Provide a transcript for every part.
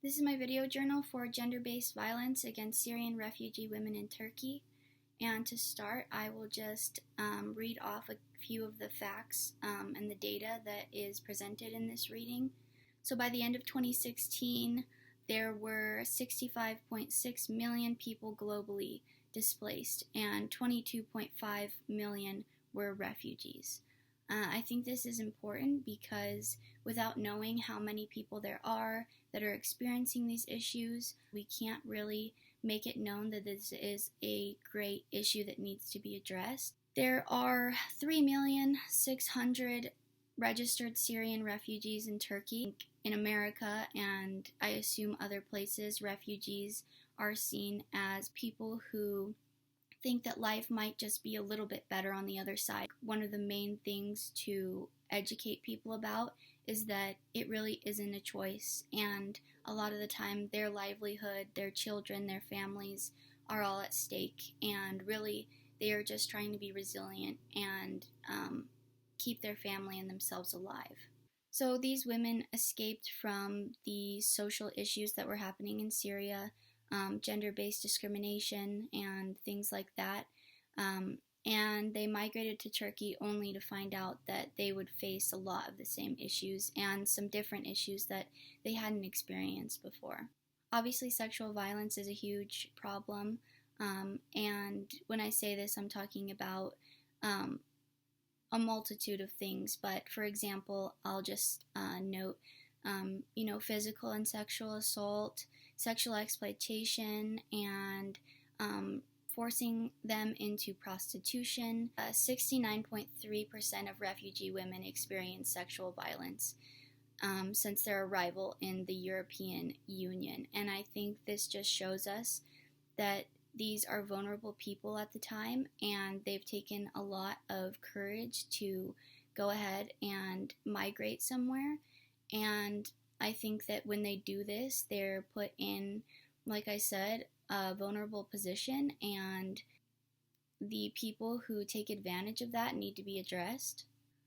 This is my video journal for gender-based violence against Syrian refugee women in Turkey. And to start, I will just read off a few of the facts and the data that is presented in this reading. So by the end of 2016, there were 65.6 million people globally displaced, and 22.5 million were refugees. I think this is important because without knowing how many people there are that are experiencing these issues, we can't really make it known that this is a great issue that needs to be addressed. There are 3,600,000 registered Syrian refugees in Turkey. In America, and I assume other places, refugees are seen as people who think that life might just be a little bit better on the other side. One of the main things to educate people about is that it really isn't a choice, and a lot of the time their livelihood, their children, their families are all at stake, and really they are just trying to be resilient and keep their family and themselves alive. So these women escaped from the social issues that were happening in Syria, gender-based discrimination and things like that, and they migrated to Turkey only to find out that they would face a lot of the same issues and some different issues that they hadn't experienced before. Obviously, sexual violence is a huge problem, and when I say this, I'm talking about a multitude of things, but for example, I'll just note, physical and sexual assault, sexual exploitation, and forcing them into prostitution. 69.3% of refugee women experience sexual violence since their arrival in the European Union, and I think this just shows us that these are vulnerable people at the time, and they've taken a lot of courage to go ahead and migrate somewhere. And I think that when they do this, they're put in, like I said, a vulnerable position, and the people who take advantage of that need to be addressed.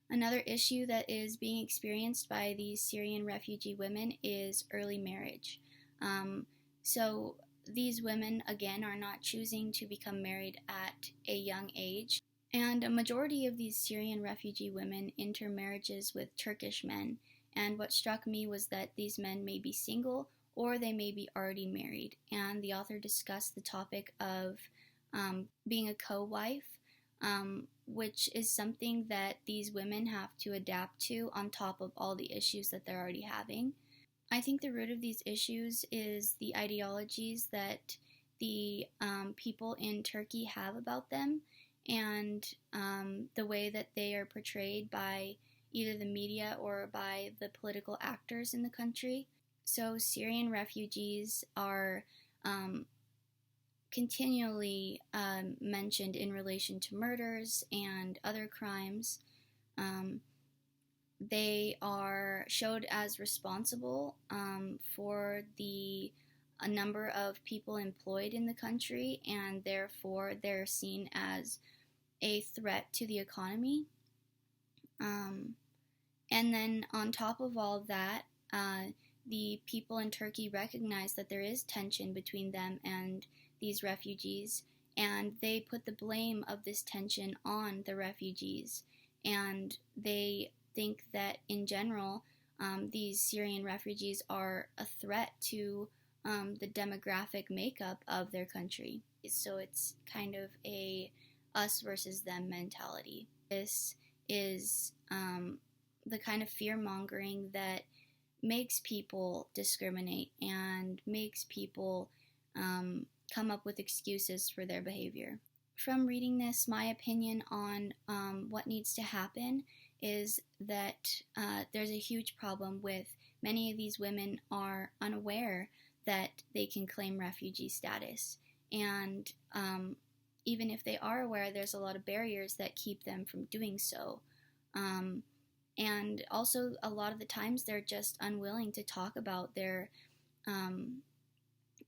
Another issue that is being experienced by these Syrian refugee women is early marriage. So these women, again, are not choosing to become married at a young age, and a majority of these Syrian refugee women enter marriages with Turkish men, and what struck me was that these men may be single or they may be already married, and the author discussed the topic of being a co-wife, which is something that these women have to adapt to on top of all the issues that they're already having. I think the root of these issues is the ideologies that the people in Turkey have about them, and the way that they are portrayed by either the media or by the political actors in the country. So Syrian refugees are continually mentioned in relation to murders and other crimes. They are showed as responsible for a number of people employed in the country, and therefore they're seen as a threat to the economy. And then on top of all that, the people in Turkey recognize that there is tension between them and these refugees, and they put the blame of this tension on the refugees, and they think that in general these Syrian refugees are a threat to the demographic makeup of their country. So it's kind of a us versus them mentality. This is the kind of fear-mongering that makes people discriminate and makes people come up with excuses for their behavior. From reading this, my opinion on what needs to happen is that there's a huge problem with many of these women are unaware that they can claim refugee status, and even if they are aware, there's a lot of barriers that keep them from doing so. And also, a lot of the times, they're just unwilling to talk about their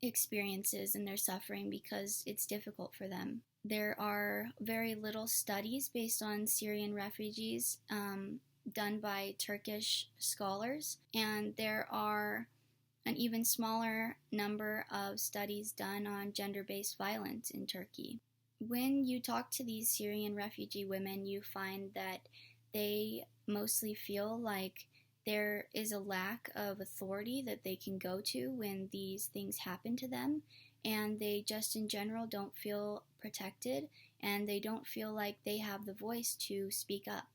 experiences and their suffering because it's difficult for them. There are very little studies based on Syrian refugees done by Turkish scholars, and there are an even smaller number of studies done on gender-based violence in Turkey. When you talk to these Syrian refugee women, you find that they mostly feel like there is a lack of authority that they can go to when these things happen to them, and they just in general don't feel protected, and they don't feel like they have the voice to speak up.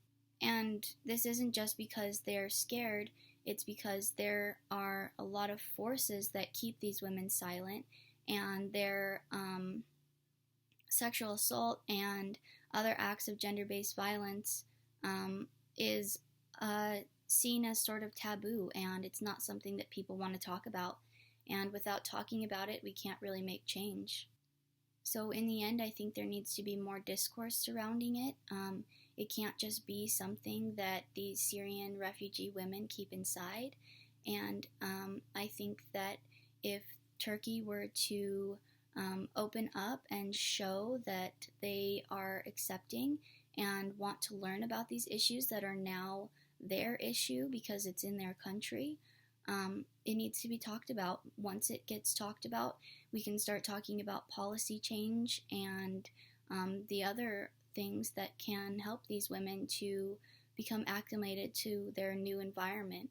And this isn't just because they're scared, it's because there are a lot of forces that keep these women silent, and their sexual assault and other acts of gender-based violence is seen as sort of taboo, and it's not something that people want to talk about. And without talking about it, we can't really make change. So in the end, I think there needs to be more discourse surrounding it. It can't just be something that these Syrian refugee women keep inside. And I think that if Turkey were to open up and show that they are accepting and want to learn about these issues that are now their issue because it's in their country, it needs to be talked about. Once it gets talked about, we can start talking about policy change and the other things that can help these women to become acclimated to their new environment.